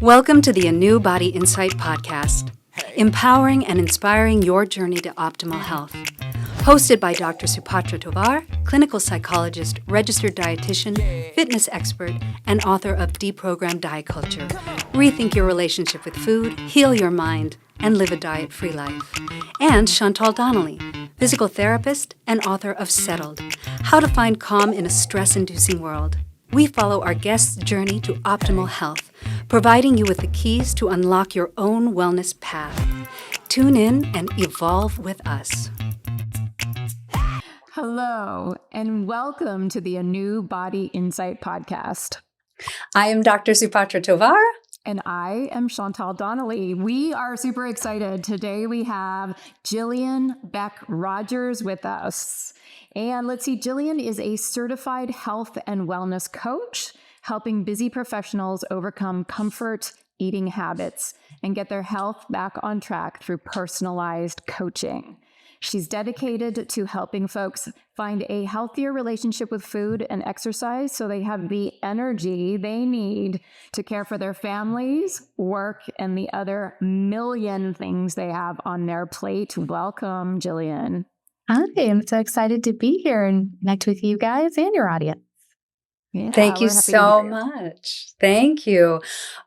Welcome to the ANEW Body Insight Podcast, empowering and inspiring your journey to optimal health. Hosted by Dr. Supatra Tovar, clinical psychologist, registered dietitian, fitness expert, and author of Deprogrammed Diet Culture. Rethink your relationship with food, heal your mind, and live a diet-free life. And Chantal Donnelly, physical therapist and author of Settled, How to Find Calm in a Stress-Inducing World. We follow our guests' journey to optimal health, providing you with the keys to unlock your own wellness path. Tune in and evolve with us. Hello, and welcome to the ANEW Body Insight Podcast. I am Dr. Supatra Tovar. And I am Chantal Donnelly. We are super excited. Today we have Jillian Beck-Rogers with us. And let's see, Jillian is a certified health and wellness coach, helping busy professionals overcome comfort eating habits and get their health back on track through personalized coaching. She's dedicated to helping folks find a healthier relationship with food and exercise so they have the energy they need to care for their families, work, and the other million things they have on their plate. Welcome, Jillian. Hi, I'm so excited to be here and connect with you guys and your audience. Yeah, Thank you so much. Thank you.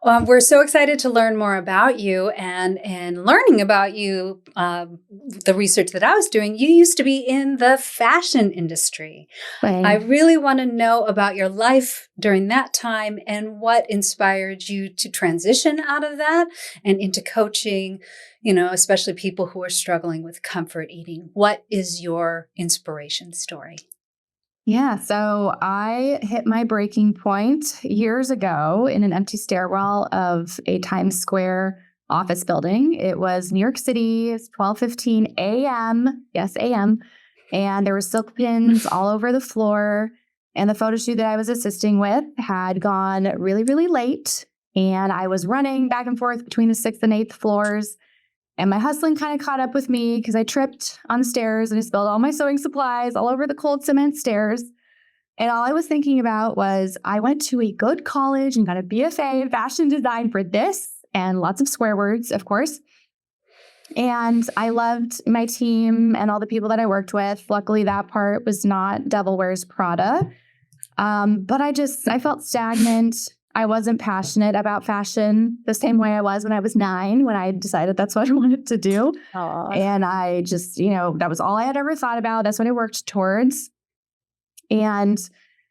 We're so excited to learn more about you and learning about you, the research that I was doing. You used to be in the fashion industry. Right. I really want to know about your life during that time and what inspired you to transition out of that and into coaching, especially people who are struggling with comfort eating. What is your inspiration story? Yeah, so I hit my breaking point years ago in an empty stairwell of a Times Square office building. It was New York City. It's 12:15 a.m. Yes, a.m. And there were silk pins all over the floor. And the photo shoot that I was assisting with had gone really, really late. And I was running back and forth between the 6th and 8th floors. And my hustling kind of caught up with me because I tripped on the stairs and I spilled all my sewing supplies all over the cold cement stairs. And all I was thinking about was I went to a good college and got a BFA in fashion design for this and lots of swear words, of course. And I loved my team and all the people that I worked with. Luckily, that part was not Devil Wears Prada. But I felt stagnant. I wasn't passionate about fashion the same way I was when I was 9, when I decided that's what I wanted to do. Aww. And I just, that was all I had ever thought about. That's what I worked towards. And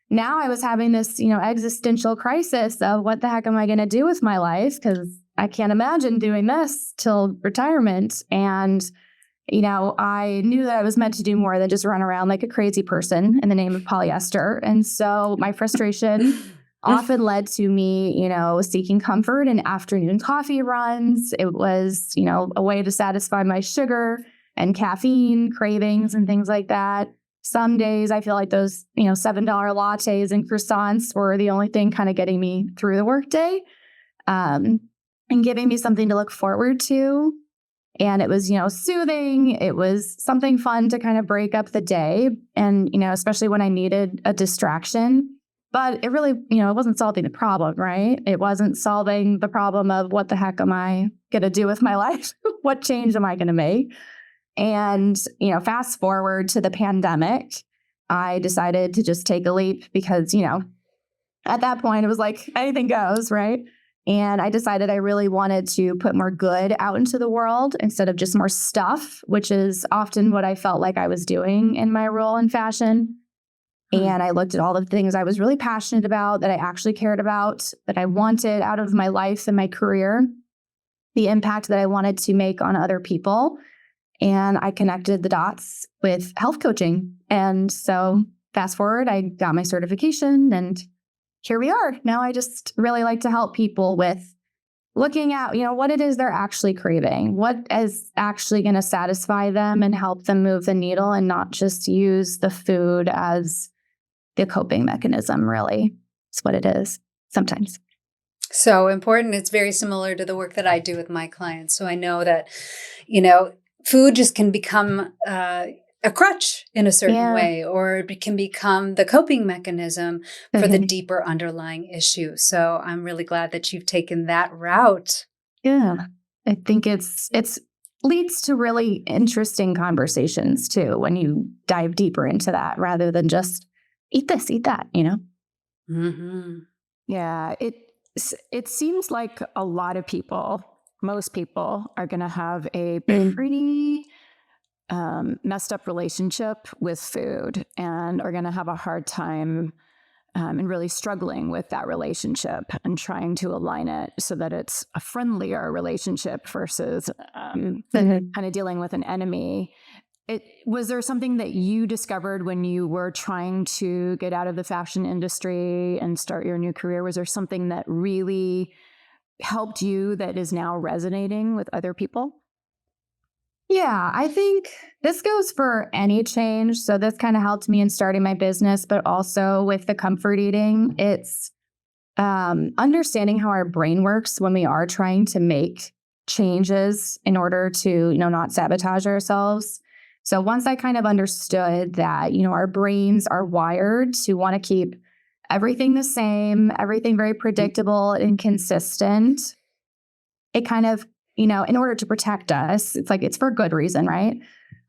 now I was having this, existential crisis of what the heck am I going to do with my life? Because I can't imagine doing this till retirement. And, I knew that I was meant to do more than just run around like a crazy person in the name of polyester. And so my frustration often led to me, seeking comfort in afternoon coffee runs. It was, a way to satisfy my sugar and caffeine cravings and things like that. Some days I feel like those, $7 lattes and croissants were the only thing kind of getting me through the workday, and giving me something to look forward to. And it was, soothing. It was something fun to kind of break up the day. And, especially when I needed a distraction. But it really, it wasn't solving the problem, right? It wasn't solving the problem of what the heck am I going to do with my life? What change am I going to make? And, fast forward to the pandemic, I decided to just take a leap because, at that point it was like anything goes, right? And I decided I really wanted to put more good out into the world instead of just more stuff, which is often what I felt like I was doing in my role in fashion. And I looked at all the things I was really passionate about, that I actually cared about, that I wanted out of my life and my career, the impact that I wanted to make on other people. And I connected the dots with health coaching. And so fast forward, I got my certification and here we are. Now I just really like to help people with looking at, what it is they're actually craving, what is actually going to satisfy them and help them move the needle and not just use the food as the coping mechanism, really. It's what it is sometimes. So important. It's very similar to the work that I do with my clients. So I know that, food just can become a crutch in a certain Yeah. way, or it can become the coping mechanism for the deeper underlying issue. So I'm really glad that you've taken that route. Yeah. I think it's leads to really interesting conversations too when you dive deeper into that rather than just eat this, eat that, Mm-hmm. Yeah, it seems like a lot of people, most people, are going to have a pretty messed up relationship with food and are going to have a hard time and really struggling with that relationship and trying to align it so that it's a friendlier relationship versus kind of dealing with an enemy. Was there something that you discovered when you were trying to get out of the fashion industry and start your new career? Was there something that really helped you that is now resonating with other people? Yeah, I think this goes for any change. So this kind of helped me in starting my business, but also with the comfort eating. It's understanding how our brain works when we are trying to make changes in order to, not sabotage ourselves. So once I kind of understood that, our brains are wired to want to keep everything the same, everything very predictable and consistent, it kind of, in order to protect us, it's like it's for a good reason, right?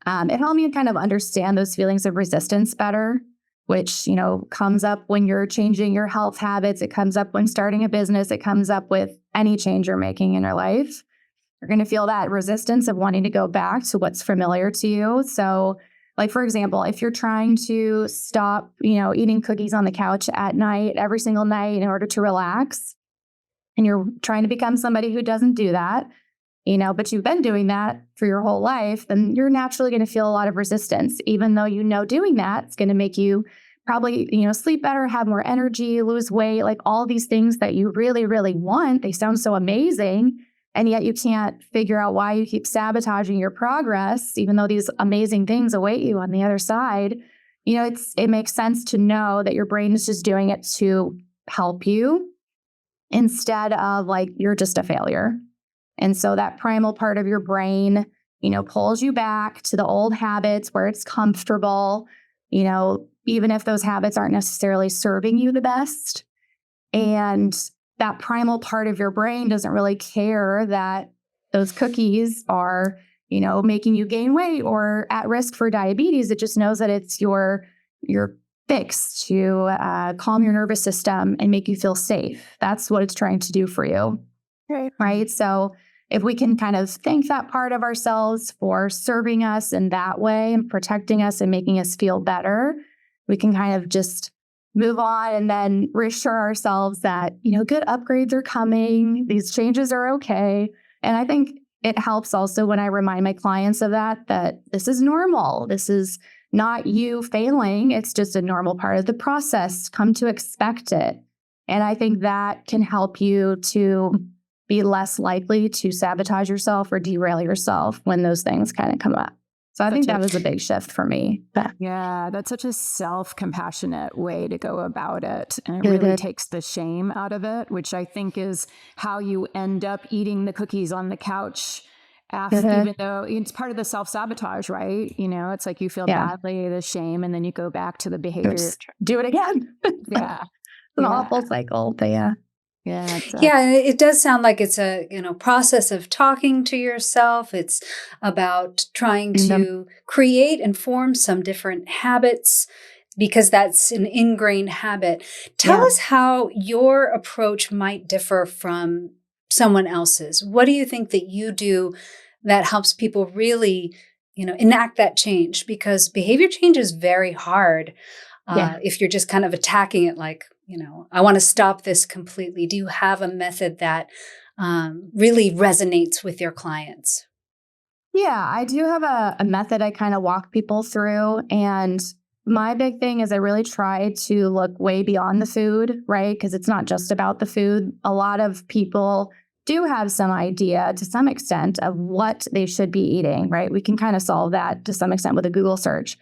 It helped me kind of understand those feelings of resistance better, which, comes up when you're changing your health habits. It comes up when starting a business. It comes up with any change you're making in your life. You're going to feel that resistance of wanting to go back to what's familiar to you. So, like, for example, if you're trying to stop, eating cookies on the couch at night, every single night in order to relax, and you're trying to become somebody who doesn't do that, but you've been doing that for your whole life, then you're naturally going to feel a lot of resistance, even though doing that is going to make you probably, sleep better, have more energy, lose weight, like all these things that you really, really want. They sound so amazing. And yet you can't figure out why you keep sabotaging your progress, even though these amazing things await you on the other side. It makes sense to know that your brain is just doing it to help you instead of like you're just a failure. And so that primal part of your brain, pulls you back to the old habits where it's comfortable, even if those habits aren't necessarily serving you the best. And that primal part of your brain doesn't really care that those cookies are, making you gain weight or at risk for diabetes. It just knows that it's your fix to calm your nervous system and make you feel safe. That's what it's trying to do for you. Right. So if we can kind of thank that part of ourselves for serving us in that way and protecting us and making us feel better, we can kind of just move on and then reassure ourselves that, good upgrades are coming. These changes are okay. And I think it helps also when I remind my clients of that this is normal. This is not you failing. It's just a normal part of the process. Come to expect it. And I think that can help you to be less likely to sabotage yourself or derail yourself when those things kind of come up. So I think that was a big shift for me. Yeah, that's such a self-compassionate way to go about it. And it really takes the shame out of it, which I think is how you end up eating the cookies on the couch even though it's part of the self-sabotage, right? It's like you feel badly, the shame, and then you go back to the behavior. Do it again. Yeah. It's an awful cycle, but yeah. Yeah. Yeah, it does sound like it's a process of talking to yourself. It's about trying to create and form some different habits because that's an ingrained habit. Tell us how your approach might differ from someone else's. What do you think that you do that helps people really, enact that change? Because behavior change is very hard if you're just kind of attacking it like, I want to stop this completely. Do you have a method that really resonates with your clients? Yeah, I do have a method I kind of walk people through. And my big thing is I really try to look way beyond the food, right? Because it's not just about the food. A lot of people do have some idea to some extent of what they should be eating, right? We can kind of solve that to some extent with a Google search.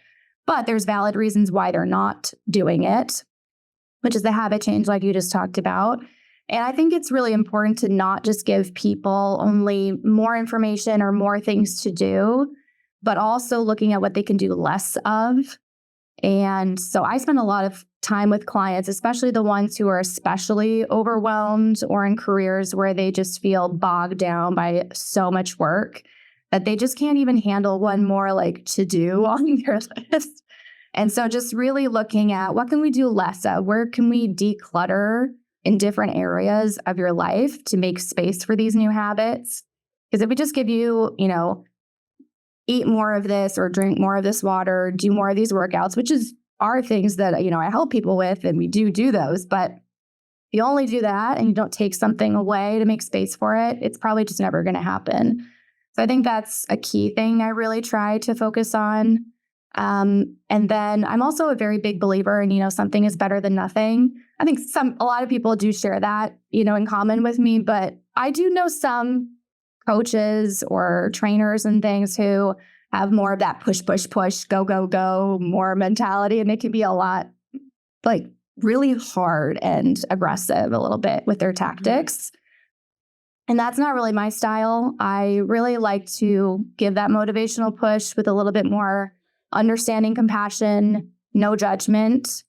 But there's valid reasons why they're not doing it, which is the habit change like you just talked about. And I think it's really important to not just give people only more information or more things to do, but also looking at what they can do less of. And so I spend a lot of time with clients, especially the ones who are especially overwhelmed or in careers where they just feel bogged down by so much work that they just can't even handle one more like to do on their list. And so just really looking at what can we do less of? Where can we declutter in different areas of your life to make space for these new habits? Because if we just give you, eat more of this or drink more of this water, do more of these workouts, which are things that, I help people with, and we do those. But if you only do that and you don't take something away to make space for it, it's probably just never going to happen. So I think that's a key thing I really try to focus on. And then I'm also a very big believer in, something is better than nothing. I think a lot of people do share that, in common with me, but I do know some coaches or trainers and things who have more of that push, go more mentality. And it can be a lot like really hard and aggressive a little bit with their tactics. And that's not really my style. I really like to give that motivational push with a little bit more understanding, compassion, no judgment.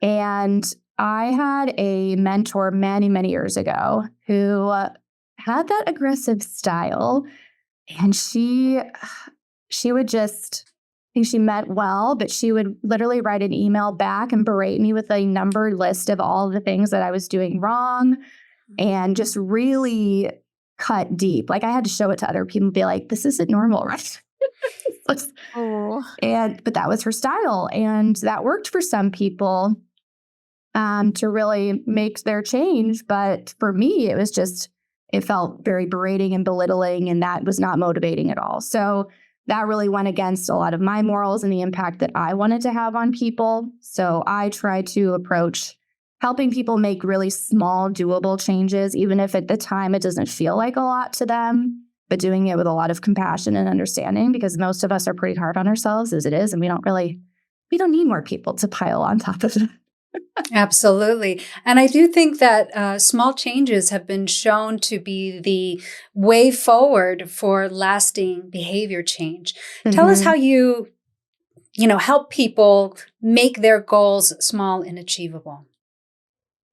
And I had a mentor many, many years ago who had that aggressive style, and she would just, I think she meant well, but she would literally write an email back and berate me with a numbered list of all the things that I was doing wrong and just really cut deep. Like I had to show it to other people and be like, this isn't normal, right? But that was her style, and that worked for some people to really make their change. But for me, it felt very berating and belittling, and that was not motivating at all. So that really went against a lot of my morals and the impact that I wanted to have on people. So I try to approach helping people make really small, doable changes, even if at the time it doesn't feel like a lot to them, but doing it with a lot of compassion and understanding, because most of us are pretty hard on ourselves as it is, and we don't need more people to pile on top of it. Absolutely. And I do think that small changes have been shown to be the way forward for lasting behavior change. Mm-hmm. Tell us how you help people make their goals small and achievable.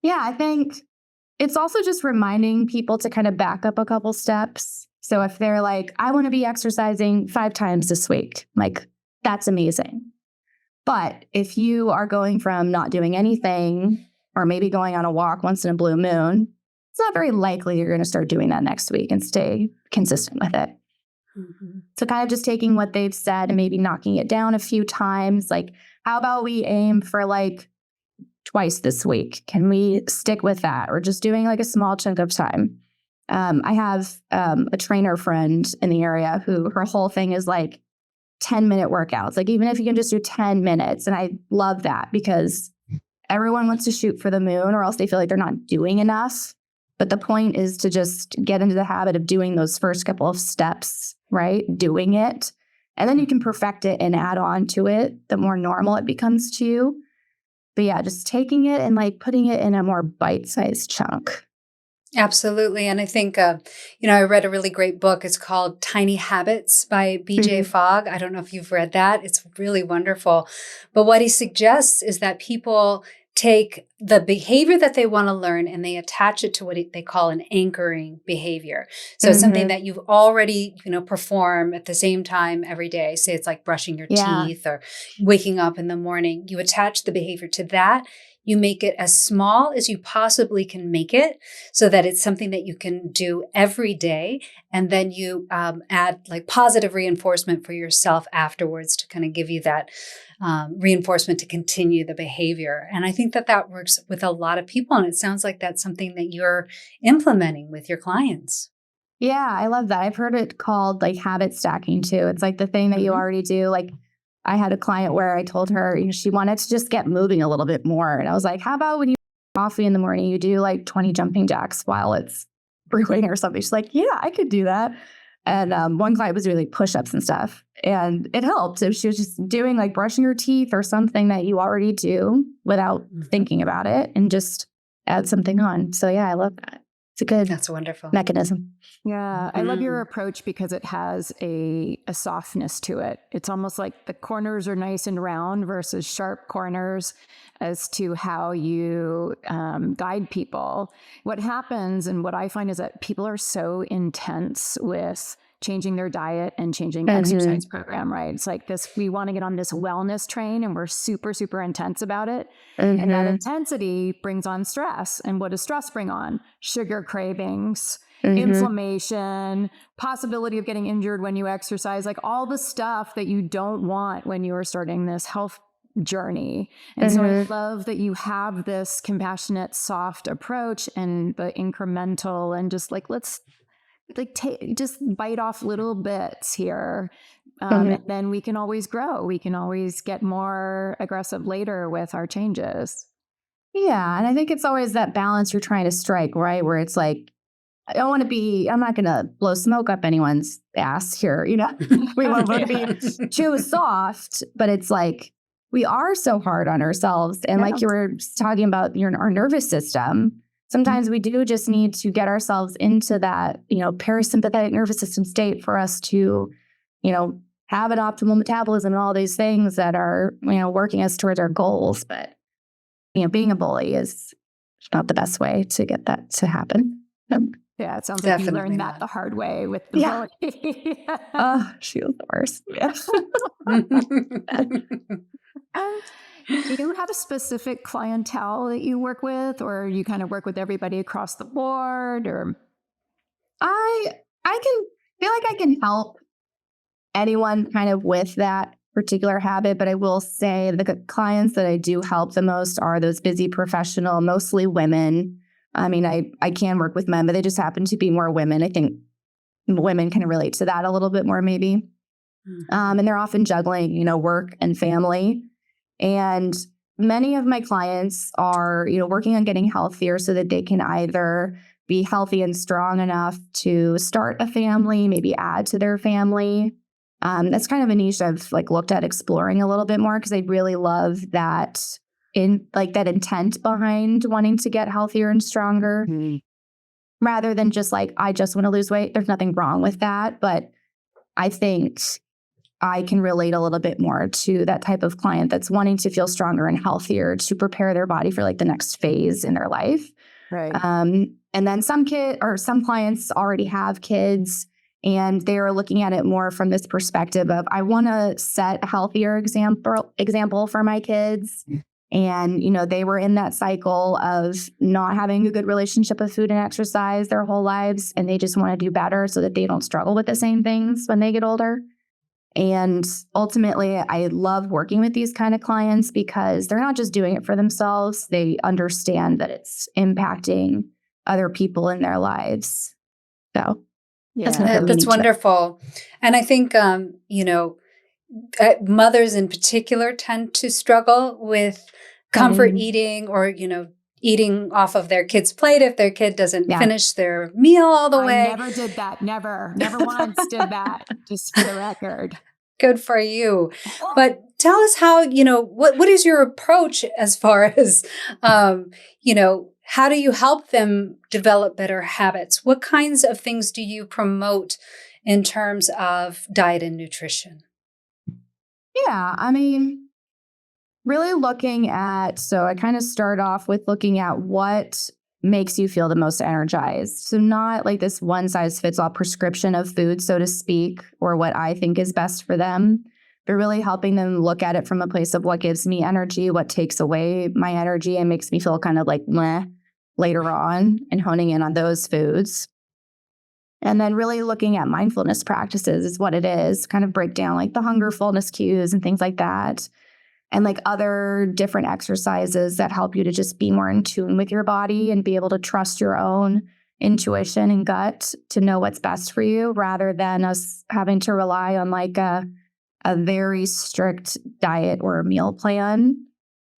Yeah, I think it's also just reminding people to kind of back up a couple steps. So if they're like, I want to be exercising 5 times this week, like that's amazing. But if you are going from not doing anything or maybe going on a walk once in a blue moon, it's not very likely you're going to start doing that next week and stay consistent with it. Mm-hmm. So kind of just taking what they've said and maybe knocking it down a few times. Like, how about we aim for like twice this week? Can we stick with that? Or just doing like a small chunk of time. I have a trainer friend in the area who her whole thing is like 10-minute workouts. Like even if you can just do 10 minutes. And I love that because everyone wants to shoot for the moon or else they feel like they're not doing enough. But the point is to just get into the habit of doing those first couple of steps, right? Doing it. And then you can perfect it and add on to it the more normal it becomes to you. But yeah, just taking it and like putting it in a more bite-sized chunk. Absolutely. And I think, I read a really great book. It's called Tiny Habits by B.J. Fogg. I don't know if you've read that. It's really wonderful. But what he suggests is that people take the behavior that they want to learn and they attach it to what they call an anchoring behavior. So it's something that you've already, perform at the same time every day. Say it's like brushing your teeth or waking up in the morning. You attach the behavior to that. You make it as small as you possibly can make it so that it's something that you can do every day. And then you add like positive reinforcement for yourself afterwards to kind of give you that reinforcement to continue the behavior. And I think that works with a lot of people. And it sounds like that's something that you're implementing with your clients. Yeah, I love that. I've heard it called like habit stacking too. It's like the thing that you already do. Like I had a client where I told her she wanted to just get moving a little bit more. And I was like, how about when you have coffee in the morning, you do like 20 jumping jacks while it's brewing or something? She's like, yeah, I could do that. And one client was doing like push-ups and stuff. And it helped if she was just doing like brushing her teeth or something that you already do without thinking about it and just add something on. So yeah, I love that. It's a good That's wonderful. mechanism. Yeah, I love your approach because it has a softness to it. It's almost like the corners are nice and round versus sharp corners as to how you guide people. What happens and what I find is that people are so intense with changing their diet and changing exercise program, right? It's like this, we want to get on this wellness train and we're super, super intense about it. And that intensity brings on stress. And what does stress bring on? Sugar cravings, inflammation, possibility of getting injured when you exercise, like all the stuff that you don't want when you are starting this health journey. And so I love that you have this compassionate, soft approach and the incremental and just like, let's just bite off little bits here. And then we can always grow. We can always get more aggressive later with our changes. Yeah. And I think it's always that balance you're trying to strike, right? Where it's like, I'm not going to blow smoke up anyone's ass here. You know, we want to be too soft, but it's like, we are so hard on ourselves. And like you were talking about our nervous system, sometimes we do just need to get ourselves into that, parasympathetic nervous system state for us to, have an optimal metabolism and all these things that are, working us towards our goals. But, being a bully is not the best way to get that to happen. Yeah, it sounds like you learned that the hard way with the bully. Oh, she was the worst. Yeah. Do you have a specific clientele that you work with, or you kind of work with everybody across the board? Or I feel like I can help anyone kind of with that particular habit, but I will say the clients that I do help the most are those busy professional, mostly women. I mean, I can work with men, but they just happen to be more women. I think women can relate to that a little bit more, maybe. And they're often juggling, work and family. And many of my clients are, working on getting healthier so that they can either be healthy and strong enough to start a family, maybe add to their family. That's kind of a niche I've looked at exploring a little bit more because I really love that that intent behind wanting to get healthier and stronger rather than just I just want to lose weight. There's nothing wrong with that, but I think I can relate a little bit more to that type of client that's wanting to feel stronger and healthier to prepare their body for the next phase in their life. Right. And then some clients already have kids and they're looking at it more from this perspective of, I want to set a healthier example for my kids. And, they were in that cycle of not having a good relationship with food and exercise their whole lives. And they just want to do better so that they don't struggle with the same things when they get older. And ultimately, I love working with these kind of clients because they're not just doing it for themselves. They understand that it's impacting other people in their lives. So that's wonderful. And I think, mothers in particular tend to struggle with comfort eating or, eating off of their kid's plate if their kid doesn't finish their meal all the way. I never did that. Never once did that, just for the record. Good for you. But tell us how, what is your approach as far as, how do you help them develop better habits? What kinds of things do you promote in terms of diet and nutrition? Yeah, I mean, really looking at, so I kind of start off with looking at what makes you feel the most energized. So not this one size fits all prescription of food, so to speak, or what I think is best for them, but really helping them look at it from a place of what gives me energy, what takes away my energy and makes me feel kind of meh later on, and honing in on those foods. And then really looking at mindfulness practices is what it is, kind of break down the hunger, fullness cues and things like that. And other different exercises that help you to just be more in tune with your body and be able to trust your own intuition and gut to know what's best for you rather than us having to rely on a very strict diet or a meal plan.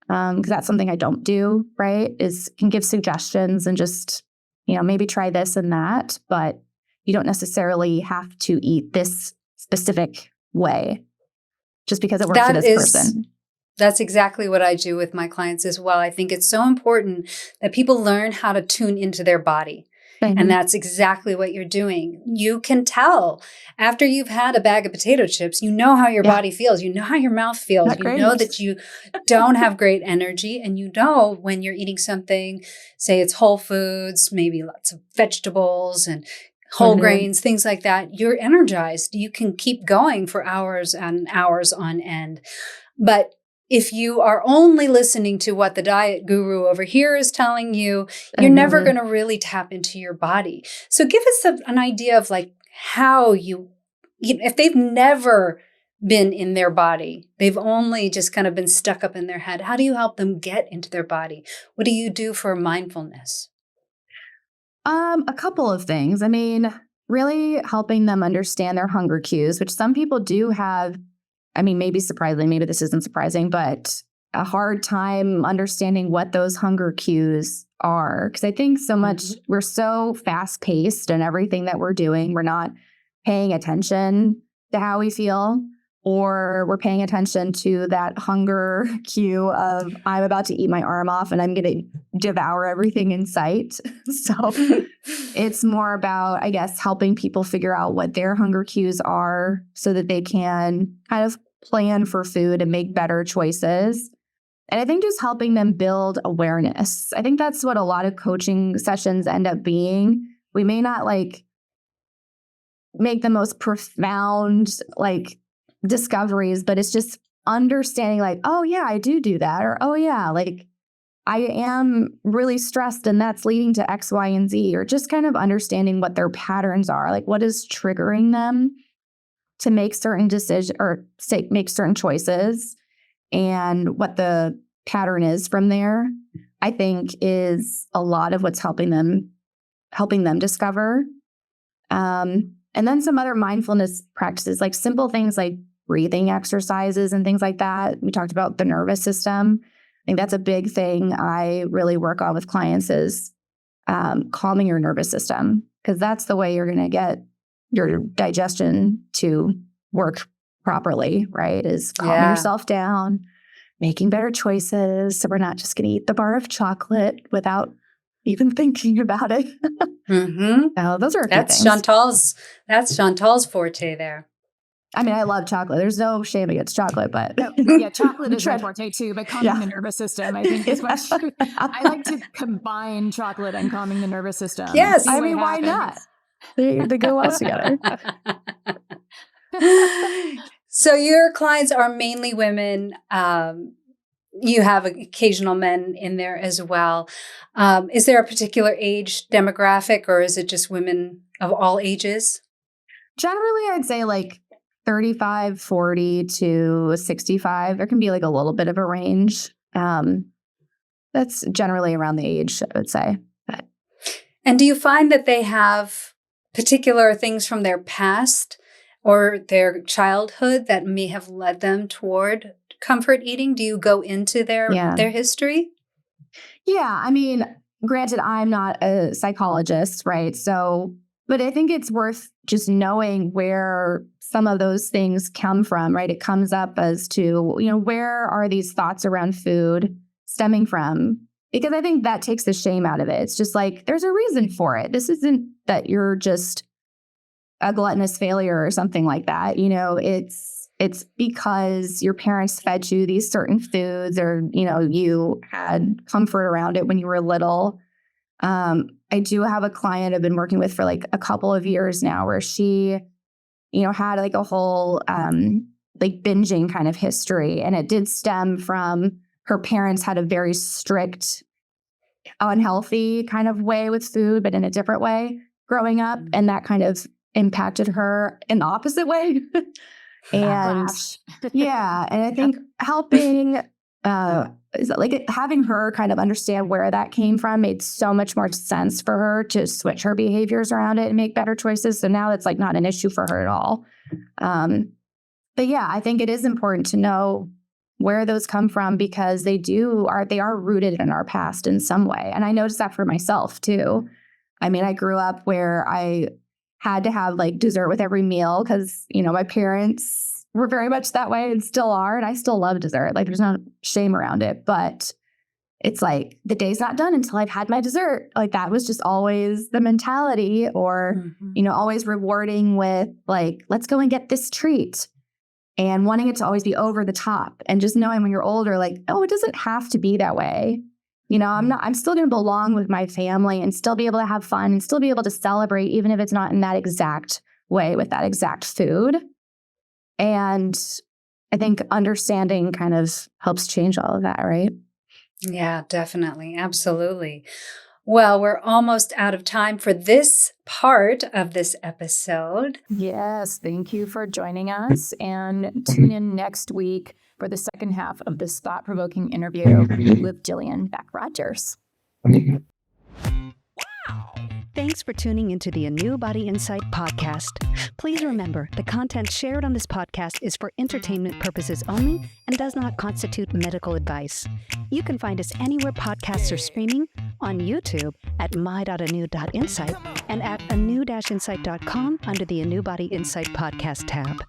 Because that's something I don't do, right? Can give suggestions and just, maybe try this and that, but you don't necessarily have to eat this specific way just because it works for this person. That's exactly what I do with my clients as well. I think it's so important that people learn how to tune into their body And that's exactly what you're doing. You can tell after you've had a bag of potato chips, you know how your body feels. You know how your mouth feels. Not You great. know that you don't have great energy. And you know when you're eating something, say it's whole foods, maybe lots of vegetables and whole grains, things like that, you're energized. You can keep going for hours and hours on end. But if you are only listening to what the diet guru over here is telling you, you're never going to really tap into your body. So give us an idea of like how if they've never been in their body, they've only just kind of been stuck up in their head, how do you help them get into their body? What do you do for mindfulness? A couple of things. I mean, really helping them understand their hunger cues, which some people do have. I mean, maybe surprisingly, maybe this isn't surprising, but a hard time understanding what those hunger cues are. Because I think so much, we're so fast paced in everything that we're doing. We're not paying attention to how we feel, or we're paying attention to that hunger cue of I'm about to eat my arm off and I'm going to devour everything in sight. So it's more about, I guess, helping people figure out what their hunger cues are so that they can kind of plan for food and make better choices. And I think just helping them build awareness. I think that's what a lot of coaching sessions end up being. We may not like make the most profound like discoveries, but it's just understanding like, oh yeah, I do that. Or, oh yeah, like I am really stressed and that's leading to X, Y, and Z, or just kind of understanding what their patterns are, like what is triggering them to make certain decisions or make certain choices, and what the pattern is from there, I think is a lot of what's helping them discover. And then some other mindfulness practices, like simple things like breathing exercises and things like that. We talked about the nervous system. I think that's a big thing I really work on with clients is calming your nervous system, because that's the way you're going to get your digestion to work properly, right? Is calming yourself down, making better choices. So we're not just going to eat the bar of chocolate without even thinking about it. No, those are a few things. That's Chantal's forte there. I mean, I love chocolate. There's no shame against chocolate, but yeah, chocolate is my forte too. But calming the nervous system, I think, is what I like to combine chocolate and calming the nervous system. Yes, I mean, why not? They go well together. So your clients are mainly women. You have occasional men in there as well. Is there a particular age demographic, or is it just women of all ages? Generally, I'd say like 35, 40 to 65. There can be like a little bit of a range. That's generally around the age, I would say. And do you find that they have particular things from their past or their childhood that may have led them toward comfort eating? Do you go into their history? Yeah. I mean, granted, I'm not a psychologist, right? So, but I think it's worth just knowing where some of those things come from, right? It comes up as to, where are these thoughts around food stemming from? Because I think that takes the shame out of it. It's just like, there's a reason for it. This isn't that you're just a gluttonous failure or something like that. It's because your parents fed you these certain foods, or, you had comfort around it when you were little. I do have a client I've been working with for like a couple of years now where she, had like a whole like binging kind of history. And it did stem from her parents had a very strict, unhealthy kind of way with food, but in a different way growing up. And that kind of impacted her in the opposite way. And and I think helping, having her kind of understand where that came from made so much more sense for her to switch her behaviors around it and make better choices. So now it's like not an issue for her at all. But yeah, I think it is important to know where those come from, because they are rooted in our past in some way. And I noticed that for myself too. I mean, I grew up where I had to have like dessert with every meal because, my parents were very much that way and still are. And I still love dessert. Like there's no shame around it. But it's like the day's not done until I've had my dessert. Like that was just always the mentality, or, always rewarding with like, let's go and get this treat, and wanting it to always be over the top, and just knowing when you're older, like, oh, it doesn't have to be that way. I'm still going to belong with my family and still be able to have fun and still be able to celebrate, even if it's not in that exact way with that exact food. And I think understanding kind of helps change all of that, right? Yeah, definitely. Absolutely. Well, we're almost out of time for this part of this episode. Yes, thank you for joining us, and tune in next week for the second half of this thought-provoking interview with Jillian Beck-Rogers. Thanks for tuning into the ANEW Body Insight Podcast. Please remember, the content shared on this podcast is for entertainment purposes only and does not constitute medical advice. You can find us anywhere podcasts are streaming, on YouTube at my.anew.insight and at anew-insight.com under the ANEW Body Insight Podcast tab.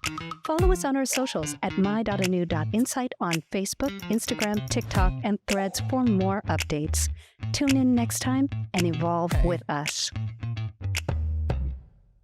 Follow us on our socials at my.anew.insight on Facebook, Instagram, TikTok, and Threads for more updates. Tune in next time and evolve with us.